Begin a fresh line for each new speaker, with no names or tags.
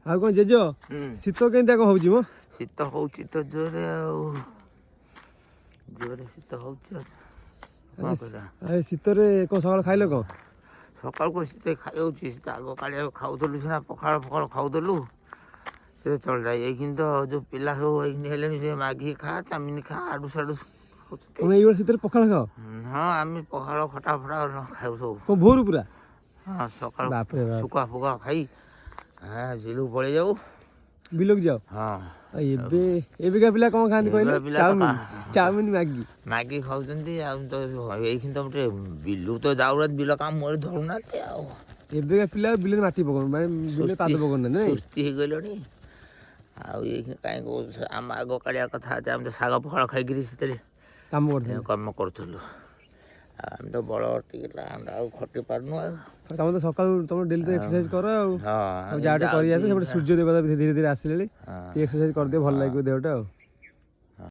ଆଉ କଣ ଜେଜ ଶୀତ କେମିତିଆ କଣ ହଉଛି ମ?
ଶୀତ ହଉଛି ତ ଜୋରେ ଆଉ ଜୋରେ ଶୀତ ହଉଛି ଆଉ କଣ କରିବା।
ଏ ଶୀତରେ କଣ ସକାଳ ଖାଇଲ କଣ?
ସକାଳକୁ ଶୀତ ଖାଇଯାଉଛି ଶୀତ ଆଗ କାଳିଆ ଖାଉଥିଲୁ ସିନା ପଖାଳ ଫଖାଳ ଖାଉଥିଲୁ ସେ ଚଳିଯାଏ। ଏଇଖିନି ତ ଯୋଉ ପିଲା ସବୁ ଏଇଖିନି ହେଲେଣି ସେ ମ୍ୟାଗି ଖା ଚାଉମିନ ଖା ଆଡୁ ସାଡୁ ଖାଉଛନ୍ତି।
ତମେ ଏଇଭଳିଆ ଶୀତରେ ପଖାଳ ଖାଅ?
ହଁ ଆମେ ପଖାଳ ଖଟା ଫଟା ଖାଉ ସବୁ।
କଣ ଭୋରୁ ପୁରା?
ହଁ ସକାଳୁ
ବାପରେ ବାପ।
ଶୁଖା ଫୁକା ଖାଇ ବିଲକୁ ପଳେଇ ଯାଉ।
ବିଲକୁ ଯାଅ?
ହଁ
ଏବେକା ପିଲା କଣ ଖାଆନ୍ତି କହିଲେ?
ଏବେ ପିଲା ତ
ଚାଉମିନ ମ୍ୟାଗି।
ମ୍ୟାଗି ଖାଉଛନ୍ତି ଆଉ ତ ଏଇଖିନି ତ ଟିକେ ବିଲକୁ ତ ଯାଉନାହାନ୍ତି ବିଲ କାମ ଧରୁନାହାନ୍ତି ଆଉ।
ଏବେକା ପିଲା ବିଲରେ ମାଟି ପକଉନାହାନ୍ତି ମାନେ ବିଲରେ ପାଦ ପକଉନାହାନ୍ତି ନାଇଁ?
ସୁସ୍ଥି ହେଇଗଲେଣି ଆଉ ଏଇଖିନି କାହିଁ କହୁଛୁ ଆମ ଆଗ କାଳିଆ କଥା ଅଛି ଆମେ ତ ଶାଗ ପଖାଳ ଖାଇକିରି ସେଥିରେ
କାମ କରୁଥିଲେ।
କାମ କରୁଥିଲୁ। ଆଉ ଆମେ ତ ବଳ ଟିକେ ଆମେ ଆଉ ଖଟି ପାରୁନୁ ଆଉ।
ତମେ ତ ସକାଳୁ ତମେ ଡେଲି ତ ଏକ୍ସରସାଇଜ କର ଆଉ।
ହଁ
ଯାହା ଟିକେ କରି ଆସ ସେପଟେ ସୂର୍ଯ୍ୟ ଦେବତା ଧୀରେ ଧୀରେ ଆସିଲେଣି ଟିକେ ଏକ୍ସରସାଇଜ କରିଦିଅ ଭଲ ଲାଗିବ ଦେହଟା ଆଉ।